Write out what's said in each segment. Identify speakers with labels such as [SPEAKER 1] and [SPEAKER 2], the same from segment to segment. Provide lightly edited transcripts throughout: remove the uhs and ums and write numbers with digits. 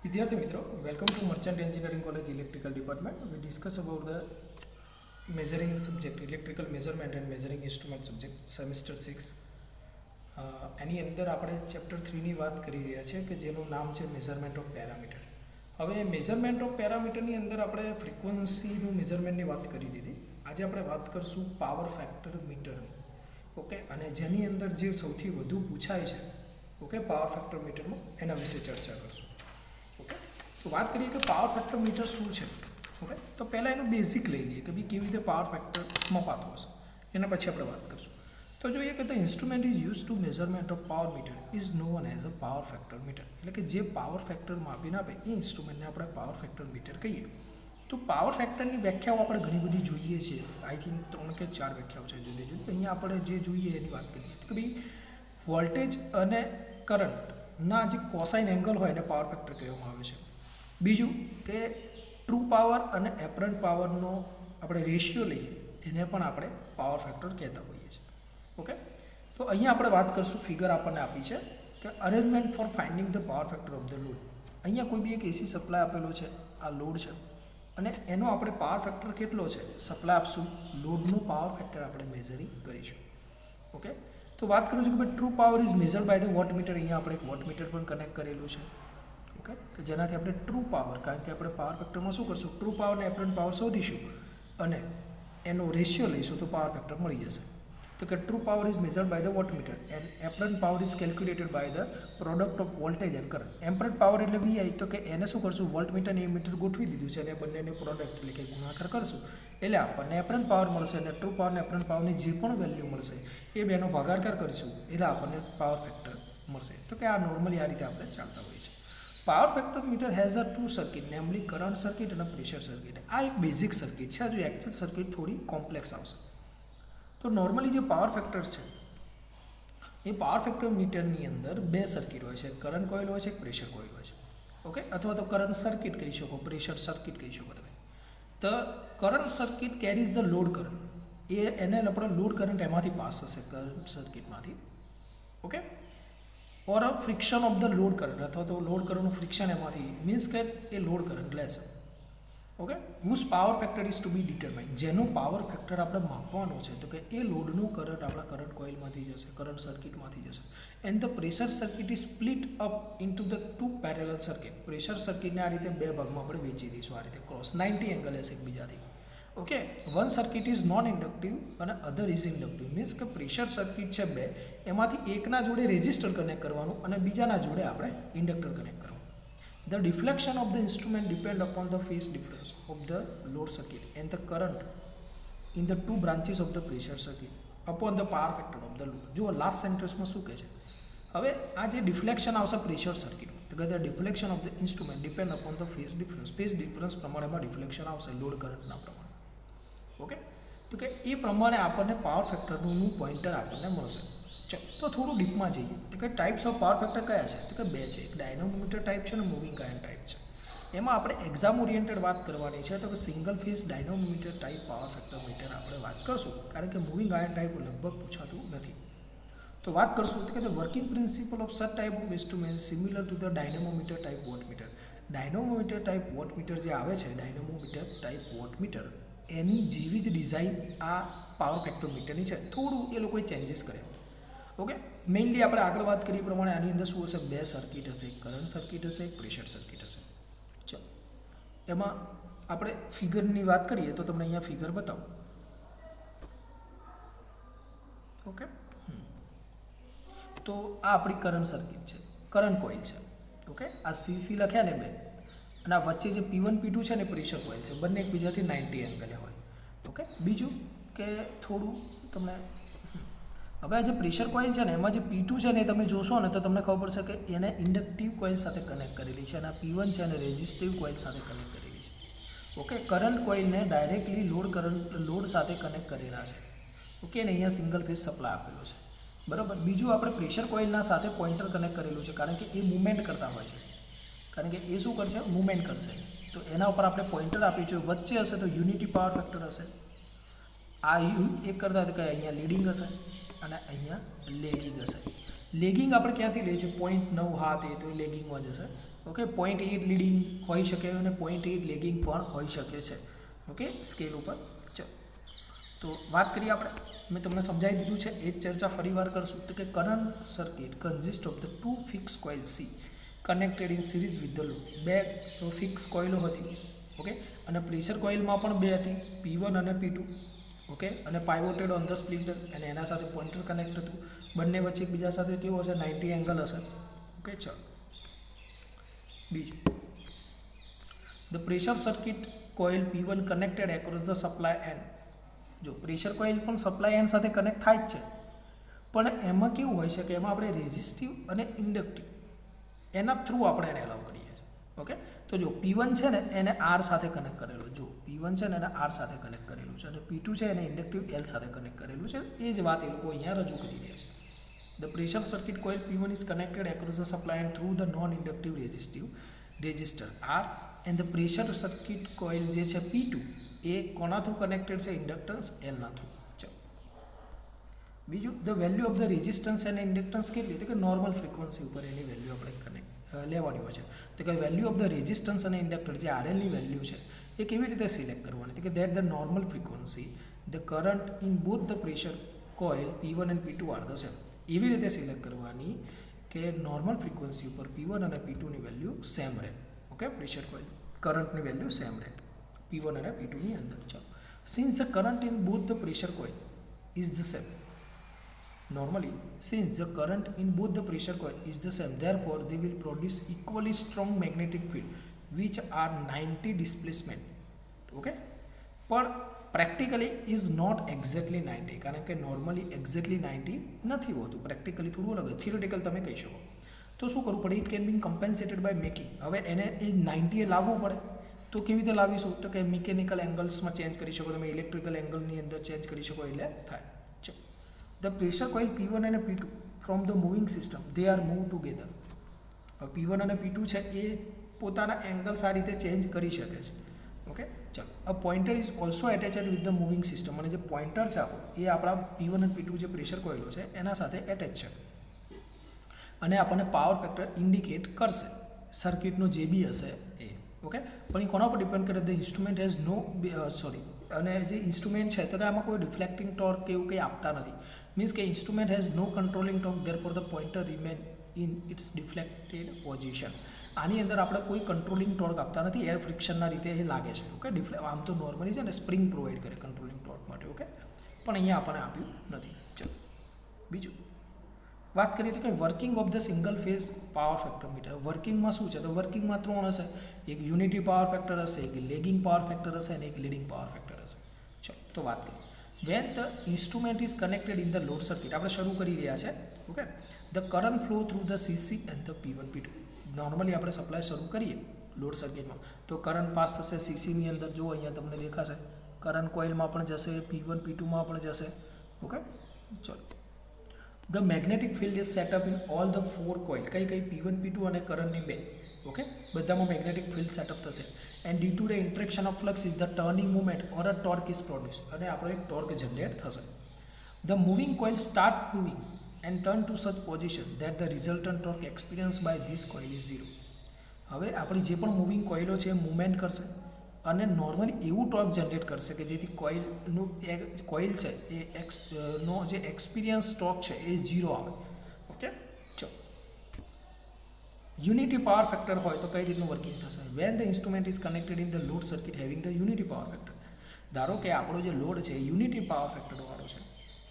[SPEAKER 1] विद्यार्थी मित्रों, welcome to Merchant Engineering College electrical department. We discuss about the measuring subject, electrical measurement and measuring instrument subject, semester 6. એની અંદર આપણે chapter 3ની વાત કરી રહ્યા છીએ કે જેનું નામ છે મેઝરમેન્ટ ઓફ પેરામીટર. હવે મેઝરમેન્ટ ઓફ પેરામીટરની અંદર આપણે ફ્રીક્વન્સીનું મેઝરમેન્ટની વાત કરી દીધી. આજે આપણે વાત કરશું પાવર ફેક્ટર મીટરની. ઓકે, અને જેની અંદર જે સૌથી વધુ પૂછાય છે ઓકે પાવર ફેક્ટર મીટરમાં એના વિશે ચર્ચા કરશું. ઓકે, તો વાત કરીએ કે પાવર ફેક્ટર મીટર શું છે. ઓકે, તો પહેલાં એનું બેઝિક લઈ લઈએ કે ભાઈ કેવી રીતે પાવર ફેક્ટર મપાતો હશે, એના પછી આપણે વાત કરીશું. તો જોઈએ કે the instrument is use to measurement of power meter is known as a power factor meter. એટલે કે જે પાવર ફેક્ટર માપીને આપે એ ઇન્સ્ટ્રુમેન્ટને આપણે પાવર ફેક્ટર મીટર કહીએ. તો પાવર ફેક્ટરની વ્યાખ્યાઓ આપણે ઘણી બધી જોઈએ છીએ. આઈ થિંક 3 કે 4 વ્યાખ્યાઓ છે જુદી જુદી. અહીંયા આપણે જે જોઈએ એની વાત કરીએ કે ભાઈ વોલ્ટેજ અને કરંટના જે કોસાઇન એંગલ હોય એને પાવર ફેક્ટર કહેવામાં આવે છે. બીજું કે ટ્રુ પાવર અને એપરન્ટ પાવરનો આપણે રેશિયો લઈએ એને પણ આપણે પાવર ફેક્ટર કહેતા હોઈએ છીએ. ઓકે, તો અહીંયા આપણે વાત કરીશું. ફિગર આપણને આપી છે કે arrangement for finding the power factor of the load. અહીંયા કોઈ બી એક એસી સપ્લાય આપેલો છે, આ લોડ છે, અને એનો આપણે પાવર ફેક્ટર કેટલો છે સપ્લાય આપશું, લોડનું પાવર ફેક્ટર આપણે મેઝરિંગ કરીશું. ઓકે, તો વાત કરું છું કે ભાઈ true power is measured by the wattmeter. અહીંયા આપણે એક વોટમીટર પણ કનેક્ટ કરેલું છે. ઓકે, કે જેનાથી આપણે ટ્રુ પાવર, કારણ કે આપણે પાવર ફેક્ટરમાં શું કરશું, ટ્રુ પાવર અને એપરન્ટ પાવર શોધીશું અને એનો રેશિયો લઈશું તો પાવર ફેક્ટર મળી જશે. તો કે true power is measured by the wattmeter and apparent power is calculated by the product of voltage and current. Apparent power એટલે વીઆઈ, તો કે એને શું કરશું, વોલ્ટમીટર અને મીટર ગોઠવી દીધું છે અને બંનેની પ્રોડક્ટ એટલે કે ગુણાકાર કરશું એટલે આપણને એપરન્ટ પાવર મળશે અને ટ્રુ પાવર અને એપરન્ટ પાવરની જે પણ વેલ્યુ મળશે એ બેનો ભાગાકાર કરીશું એટલે આપણને પાવર ફેક્ટર મળશે. તો કે આ નોર્મલી આ રીતે આપણે ચાલતા હોઈએ છીએ. Power factor meter has a two circuit, namely current circuit અને પ્રેશર સર્કિટ. આ એક બેઝિક સર્કિટ છે. જો એક્ચ્યુઅલ સર્કિટ થોડી કોમ્પ્લેક્સ આવશે. તો નોર્મલી જે પાવર ફેક્ટર છે એ પાવર ફેક્ટર મીટરની અંદર બે સર્કિટ હોય છે, કરંટ કોઇલ હોય છે, એક પ્રેશર કોઇલ હોય છે. ઓકે, અથવા તો કરંટ સર્કિટ કહી શકો, પ્રેશર સર્કિટ કહી શકો તમે. તો current circuit carries the load current, એને આપણે લોડ કરંટ એમાંથી પાસ થશે કરંટ સર્કિટમાંથી. Okay, or a fraction of the load current, અથવા તો લોડ કરંટનું ફ્રિક્શન એમાંથી મીન્સ કે એ લોડ કરંટ લેશે. Okay, whose power factor is to be determine, જેનું પાવર ફેક્ટર આપણે માપવાનું છે. તો કે એ લોડનું કરંટ આપણા કરંટ કોઇલમાંથી જશે, કરંટ સર્કિટમાંથી જશે. And the pressure circuit is split up into the two parallel circuit. Pressure સર્કિટને આ રીતે બે ભાગમાં આપણે વેચી દઈશું, આ રીતે ક્રોસ 90 એંગલ હશે એકબીજાથી. Okay, one circuit is known inductive અને અધર ઇઝ ઇન્ડક્ટિવ. મીન્સ કે પ્રેશર સર્કિટ છે બે, એમાંથી એકના જોડે રેઝિસ્ટર કનેક્ટ કરવાનું અને બીજાના જોડે આપણે ઇન્ડક્ટર કનેક્ટ કરવાનું. The deflection of the instrument depend upon the phase difference of the load circuit and the current in the two branches of the pressure circuit upon the power factor of the load. જો last સેન્ટેન્સમાં શું કહે છે, હવે આ જે deflection આવશે pressure circuit, તો કે the deflection of the instrument depend upon the phase difference. Phase difference પ્રમાણેમાં ડિફ્લેક્શન આવશે લોડ કરંટના પ્રમાણે. ઓકે, તો કે એ પ્રમાણે આપણને પાવર ફેક્ટરનું પોઈન્ટર આપણને મળશે. તો થોડું ડીપમાં જઈએ તો કે ટાઈપ્સ ઓફ પાવર ફેક્ટર કયા છે, તો કે બે છે. એક ડાયનામોમીટર ટાઈપ છે અને મૂવિંગ આયન ટાઈપ છે. એમાં આપણે એક્ઝામ ઓરિએન્ટેડ વાત કરવાની છે, તો કે single phase dynamometer type power factor meter આપણે વાત કરશું, કારણ કે મૂવિંગ આયન ટાઈપ લગભગ પૂછાતું નથી. તો વાત કરશું તો કે ધ વર્કિંગ પ્રિન્સિપલ ઓફ સચ type of instrument similar to the dynamometer type wattmeter. Dynamometer type wattmeter જે આવે છે, ડાયનામોમીટર ટાઈપ વોટમીટર, એની જેવી જ ડિઝાઇન આ પાવર ફેક્ટર મીટરની છે. થોડું એ લોકોએ ચેન્જીસ કર્યા. ઓકે, મેઇનલી આપણે આગળ વાત કરીએ પ્રમાણે આની અંદર શું હશે, બે સર્કિટ હશે, એક કરંટ સર્કિટ હશે, એક પ્રેશર સર્કિટ હશે. ચલો, એમાં આપણે ફિગરની વાત કરીએ તો તમને અહીંયા ફિગર બતાવું. ઓકે, તો આ આપણી કરંટ સર્કિટ છે, કરંટ કોઇલ છે. ઓકે, આ સીસી લખ્યા ને બે, અને આ વચ્ચે જે P1 P2 છે ને પ્રેશર કોઇલ છે, બંને એકબીજાથી 90 એંગલે હોય. ઓકે, બીજું કે થોડું તમને હવે આ જે પ્રેશર કોઇલ છે ને એમાં જે P2 છે ને એ તમે જોશો ને તો તમને ખબર પડશે કે એને ઇન્ડક્ટિવ કોઇલ સાથે કનેક્ટ કરેલી છે અને આ P1 છે અને રેઝિસ્ટિવ કોઇલ સાથે કનેક્ટ કરેલી છે. ઓકે, કરંટ કોઇલને ડાયરેક્ટલી લોડ સાથે કનેક્ટ કરેલા છે. ઓકે, અને અહીંયા સિંગલ ફેઝ સપ્લાય આપેલો છે, બરાબર. બીજું આપણે પ્રેશર કોઇલના સાથે પોઇન્ટર કનેક્ટ કરેલું છે, કારણ કે એ મૂવમેન્ટ કરતા હોય છે, કારણ કે એ શું કરશે, મૂવમેન્ટ કરશે. તો એના ઉપર આપણે પોઇન્ટર આપ્યું છે. વચ્ચે હશે તો યુનિટી પાવર ફેક્ટર હશે. આ એક કરતા કે અહીંયા લીડિંગ હશે અને અહીંયા લેગિંગ હશે. લેગિંગ આપણે ક્યાંથી લઈએ છીએ, 0.9 હાથ એ તો એ લેગિંગમાં જશે. ઓકે 0.8 લીડિંગ હોઈ શકે અને 0.8 લેગિંગ પણ હોઈ શકે છે ઓકે સ્કેલ ઉપર. ચલો તો વાત કરીએ આપણે, મેં તમને સમજાવી દીધું છે એ જ ચર્ચા ફરી વાર કરશું. તો કે current circuit consist of the two fix coils connected in series with the load. બે ફિક્સ કોઇલો હતી ઓકે, અને પ્રેશર કોઇલમાં પણ બે હતી, P1 અને P2 ઓકે, અને પાઇવોટેડ ઓન ધ સ્પ્લિટર, અને એના સાથે પોઇન્ટર કનેક્ટ હતું. બંને વચ્ચે એકબીજા સાથે કેવો હશે 90 એંગલ હશે ઓકે. ચલો બીજું, the pressure circuit coil P1 connected across the supply and. જો પ્રેશર કોઇલ પણ સપ્લાય એન્ડ સાથે કનેક્ટ થાય જ છે, પણ એમાં કેવું હોય છે કે એમાં આપણે રેઝિસ્ટિવ અને ઇન્ડક્ટિવ એના થ્રુ આપણે એને એલાવ કરીએ છીએ ઓકે. તો જો P1 છે ને એને R સાથે કનેક્ટ કરેલું, જો P1 છે ને એને R સાથે કનેક્ટ કરેલું છે, અને P2 છે એને ઇન્ડક્ટિવ L સાથે કનેક્ટ કરેલું છે. એ જ વાત એ લોકો અહીંયા રજૂ કરી રહ્યા છે. The pressure circuit coil P1 is connected across the supply and through the non inductive resistor R, and the pressure circuit coil જે છે P2 એ કોના થ્રુ કનેક્ટેડ છે? ઇન્ડક્ટન્સ Lના થ્રુ. ચલો બીજું, the value of the resistance અને inductance કેટલી? તો કે નોર્મલ ફ્રીક્વન્સી ઉપર એની વેલ્યુ આપણે લેવાની હોય છે. તો કે વેલ્યુ ઓફ ધ રેઝિસ્ટન્સ અને ઇન્ડક્ટર જે RLની વેલ્યુ છે એ કેવી રીતે સિલેક્ટ કરવાની? તો કે that the normal frequency the current in both the pressure coil P1 અને P2 આર ધ સેમ. એવી રીતે સિલેક્ટ કરવાની કે નોર્મલ ફ્રીક્વન્સી ઉપર P1 અને P2ની વેલ્યુ સેમ રહે ઓકે. પ્રેશર કોઇલ કરંટની વેલ્યુ સેમ રહે P1 અને P2ની અંદર. ચાલો, since the current in both the pressure coil is the same, normally since the current in both the pressure coil is the same, therefore they will produce equally strong magnetic field which are 90 displacement okay. પણ practically is not exactly 90, કારણ કે normally exactly 90 નથી હોતું, practically થોડું અલગ, theoretical તમે કહી શકો. તો શું કરવું પડે? It can be compensated by making. હવે એને એ 90 એ લાવવું પડે, તો કેવી રીતે લાવીશું? તો કે મિકેનિકલ એંગલ્સમાં ચેન્જ કરી શકો તમે, ઇલેક્ટ્રિકલ એંગલની અંદર ચેન્જ કરી શકો એટલે થાય. The pressure coil P1 and P2 from the moving system they are moved together. P1 અને P2 છે એ પોતાના એંગલ્સ આ રીતે ચેન્જ કરી શકે છે ઓકે. ચાલો, a pointer is also attached with the moving system, અને જે પોઇન્ટર છે આપણું એ આપણા P1 અને P2 જે પ્રેશર કોઇલો છે એના સાથે એટેચ છે, અને આપણને પાવર ફેક્ટર ઇન્ડિકેટ કરશે સર્કિટનો જે બી હશે એ ઓકે. પણ એ કોના પર ડિપેન્ડ કરે? ધ ઇન્સ્ટ્રુમેન્ટ હેઝ નો અને જે ઇન્સ્ટ્રુમેન્ટ છે તો કે આમાં કોઈ રિફ્લેક્ટિંગ ટોર્ક કે એવું કંઈ આપતા નથી. મીન્સ કે instrument has no controlling torque, therefore the pointer remain in its deflected position. આની અંદર આપણે કોઈ કંટ્રોલિંગ ટોર્ક આપતા નથી, એર ફ્રિક્શનના રીતે એ લાગે છે ઓકે. આમ તો નોર્મલી છે ને સ્પ્રિંગ પ્રોવાઈડ કરે કંટ્રોલિંગ ટોર્ક માટે ઓકે, પણ અહીંયા આપણને આપ્યું નથી. ચલો બીજું વાત કરીએ તો કે working of the single phase power factor meter. વર્કિંગમાં શું છે? તો વર્કિંગમાં 3 હશે, એક યુનિટી પાવર ફેક્ટર હશે, એક લેગિંગ પાવર ફેક્ટર હશે, અને એક લીડિંગ પાવર ફેક્ટર હશે. ચલો તો વાત કરીએ. When the instrument is connected in the load circuit, આપણે શરૂ કરી રહ્યા છે okay. The current flow through the CC and the P1 P2. Normally આપણે સપ્લાય શરૂ કરીએ લોડ સર્કિટમાં તો કરંટ પાસ થશે CCની અંદર, જો અહીંયા તમને દેખાશે કરંટ કોઇલમાં પણ જશે, P1 P2માં પણ જશે ઓકે. ચલો, the magnetic field is setup in all the 4 coil. કઈ P1 P2 અને કરંટની બે ઓકે, બધામાં મેગ્નેટિક ફિલ્ડ સેટઅપ થશે. And due to the interaction of flux is the turning movement or a torque is produce, અને આપણો એક torque generate થશે. The moving coil start moving and turn to such position that the resultant torque experience by this coil is 0. હવે આપણી જે પણ moving કોઇલો છે એ movement કરશે અને નોર્મલી એવું ટોર્ક જનરેટ કરશે કે જેથી કોઇલનું કોઇલ છે એ નો જે એક્સપિરિયન્સ ટોર્ક છે એ 0 આવે ઓકે. ચલો, યુનિટી પાવર ફેક્ટર હોય તો કઈ રીતનું વર્કિંગ થશે? When the instrument is connected in the load circuit having the unity power factor. ધારો કે આપણો જે લોડ છે યુનિટી પાવર ફેક્ટરવાળો છે,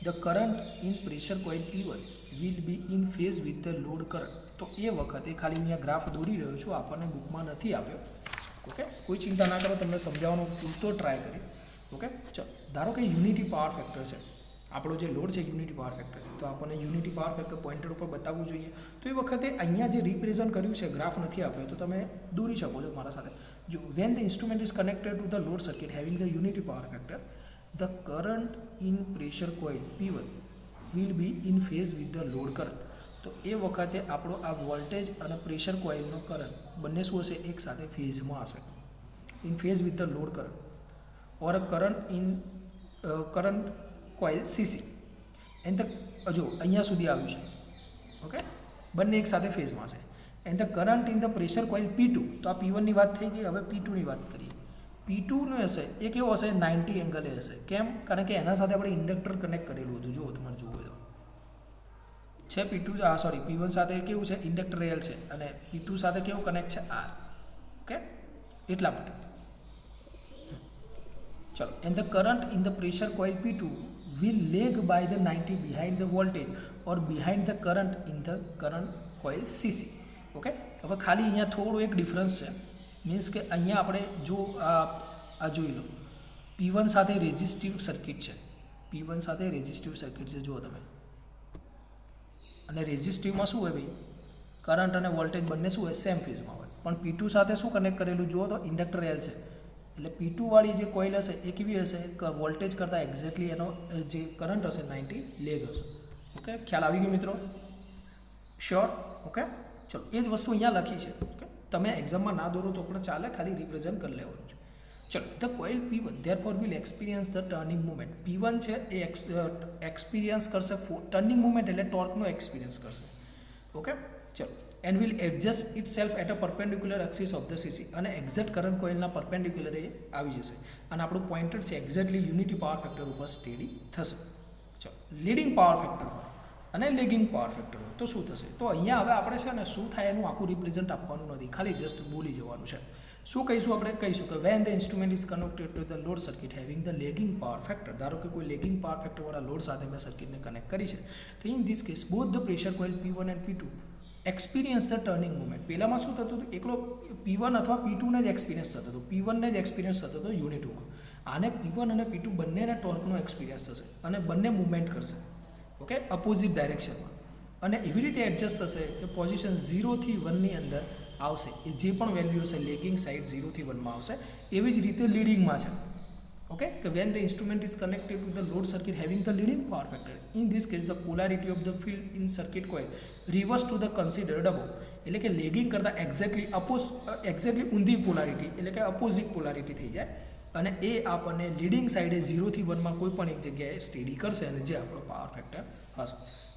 [SPEAKER 1] the current in pressure coil P1 will be in phase with the load current. તો એ વખતે ખાલી અહીંયા ગ્રાફ દોરી રહ્યો છું, આપણને બુકમાં નથી આપ્યો ઓકે. કોઈ ચિંતા ના કરો, તમને સમજાવવાનો પૂરતો ટ્રાય કરીશ ઓકે. ચલો, ધારો કે યુનિટી પાવર ફેક્ટર છે આપણો જે લોડ છે, યુનિટી પાવર ફેક્ટર છે, તો આપણને યુનિટી પાવર ફેક્ટર પોઇન્ટર ઉપર બતાવવું જોઈએ. તો એ વખતે અહીંયા જે રિપ્રેઝન્ટ કર્યું છે, ગ્રાફ નથી આપ્યો તો તમે દોરી શકો છો મારા સાથે. જો when the instrument is connected to the load circuit having the unity power factor, the current in pressure coil P1 will be in phase with the load current. તો એ વખતે આપણો આ વોલ્ટેજ અને પ્રેશર કોઇલનો કરંટ બંને શું હશે? એક સાથે ફેઝમાં હશે, in phase with the load current or current in current coil CC and the, જો અહીંયા સુધી આવ્યું છે ઓકે, બંને એક સાથે ફેઝમાં છે. And the current in the pressure coil P2, તો આ P1ની વાત થઈ ગઈ, હવે P2ની વાત કરીએ. P2નો હશે એ કેવો હશે, 90 એંગલે હશે. કેમ? કારણ કે એના સાથે આપણે ઇન્ડક્ટર કનેક્ટ કરેલું હતું. જુઓ તમારે જુઓ તો છે P2 સોરી P1 સાથે કેવું છે, ઇન્ડક્ટર રેલ છે, અને P2 સાથે કેવું કનેક્ટ છે, R. ઓકે, એટલા માટે ચલો. And the current in the pressure coil P2 will lag by the 90 behind the voltage or behind the current in the current coil CC. Okay, હવે ખાલી અહીંયા થોડો એક ડિફરન્સ છે. મીન્સ કે અહીંયા આપણે જો આ જોઈ લો, P1 સાથે રેઝિસ્ટિવ સર્કિટ છે, P1 સાથે રેઝિસ્ટિવ સર્કિટ છે, જુઓ તમે. અને રેઝિસ્ટિવમાં શું હોય ભાઈ, કરંટ અને વોલ્ટેજ બંને શું હોય, સેમ ફેઝમાં હોય. પણ P2 સાથે શું કનેક્ટ કરેલું જુઓ તો ઇન્ડક્ટર રેલ છે. એટલે P2 વાળી જે કોઇલ હશે એ કેવી હશે, વોલ્ટેજ કરતાં એક્ઝેક્ટલી એનો જે કરંટ હશે 90 લેગ હશે. ઓકે, ખ્યાલ આવી ગયો મિત્રો? શ્યોર? ઓકે, ચલો એ જ વસ્તુ અહીંયા લખી છે. ઓકે, તમે એક્ઝામમાં ના દોરો તો પણ ચાલે, ખાલી રિપ્રેઝન્ટ કરી લેવાનું છે. ચલો, the coil P1 therefore will experience the turning movement. P1 છે એ એક્સપિરિયન્સ કરશે ટર્નિંગ મુવમેન્ટ, એટલે ટોર્કનો એક્સપિરિયન્સ કરશે. ઓકે, ચલો. And will adjust itself at a perpendicular axis of the CC, અને એક્ઝેક્ટ કરંટ કોઇલના પરપેન્ડિક્યુલર એ આવી જશે. અને આપણું પોઇન્ટર છે એક્ઝેક્ટલી યુનિટી પાવર ફેક્ટર ઉપર સ્ટેડી થશે. ચલો, લીડિંગ પાવર ફેક્ટર હોય અને લેગિંગ પાવર ફેક્ટર હોય તો શું થશે? તો અહીંયા હવે આપણે છે ને શું થાય એનું આખું રિપ્રેઝન્ટ આપવાનું નથી, ખાલી જસ્ટ બોલી જવાનું છે. શું કહીશું આપણે? કહીશું કે when the instrument is connected to the load circuit having the lagging power factor. ધારો કે કોઈ લેગિંગ પાવર ફેક્ટરવાળા લોડ સાથે મેં સર્કિટને કનેક્ટ કરી છે, તો in this case both the pressure coil P1 and P2 experience the turning movement. પહેલામાં શું થતું હતું, એકલો P1 અથવા P2ને જ એક્સપિરિયન્સ થતો હતો, P1ને જ એક્સપિરિયન્સ થતો હતો યુનિટ 2માં. આને P1 અને P2 બંનેને ટોર્કનો એક્સપિરિયન્સ થશે અને બંને મૂવમેન્ટ કરશે. ઓકે, અપોઝિટ ડાયરેક્શનમાં. અને એવી રીતે એડજસ્ટ થશે કે પોઝિશન 0 થી 1ની અંદર આવશે. એ જે પણ વેલ્યુ હશે લેગિંગ સાઇડ 0 થી 1માં આવશે. એવી જ રીતે લીડિંગમાં છે. ઓકે, કે when the instrument is connected to the load circuit having the leading power factor, in this case the polarity of the field in circuit coil reverse to the considered above. એટલે કે lagging કરતાં exactly ઊંધી polarity, એટલે કે opposite polarity થઈ જાય, અને એ આપણને લીડિંગ સાઇડે 0 થી 1માં કોઈ પણ એક જગ્યાએ સ્ટેડી કરશે, અને જે આપણો પાવર ફેક્ટર હશે.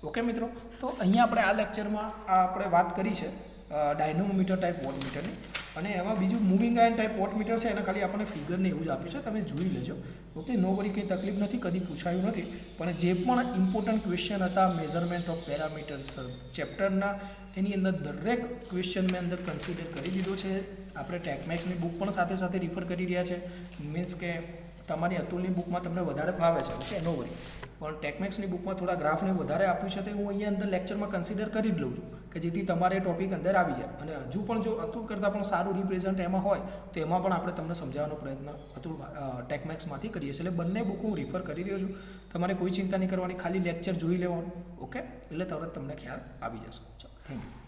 [SPEAKER 1] ઓકે મિત્રો, તો અહીંયા આપણે આ લેક્ચરમાં આપણે વાત કરી છે ડાયનોમીટર ટાઈપ વોટમીટરની, અને એમાં બીજું મૂવિંગ આયન ટાઈપ વોટમીટર છે, એને ખાલી આપણને ફિગરને એવું જ આપ્યું છે, તમે જોઈ લેજો. ઓકે, નો વરી, કંઈ તકલીફ નથી, કદી પૂછાયું નથી. પણ જે પણ ઇમ્પોર્ટન્ટ ક્વેશ્ચન હતા મેઝરમેન્ટ ઓફ પેરામીટર્સ ચેપ્ટરના, એની અંદર દરેક ક્વેશ્ચન મેં અંદર કન્સિડર કરી દીધો છે. આપણે ટેકમેક્સની બુક પણ સાથે સાથે રિફર કરી રહ્યા છે. મીન્સ કે તમારી અતુલની બુકમાં તમને વધારે ફાવે છે, ઓકે, નો વરી. પણ ટેકમેક્સની બુકમાં થોડા ગ્રાફને વધારે આપ્યું છે, તો હું અહીંયા અંદર લેક્ચરમાં કન્સિડર કરી જ લઉં છું, કે જેથી તમારે ટોપિક અંદર આવી જાય. અને હજુ પણ જો અતુલ કરતાં પણ સારું રિપ્રેઝન્ટ એમાં હોય તો એમાં પણ આપણે તમને સમજાવવાનો પ્રયત્ન અતુલ ટેકમેક્સમાંથી કરીએ છીએ. એટલે બંને બુક હું રિફર કરી રહ્યો છું. તમારે કોઈ ચિંતા નહીં કરવાની, ખાલી લેક્ચર જોઈ લેવાનું. ઓકે, એટલે તરત તમને ખ્યાલ આવી જશે. ચાલો, થેન્ક યુ.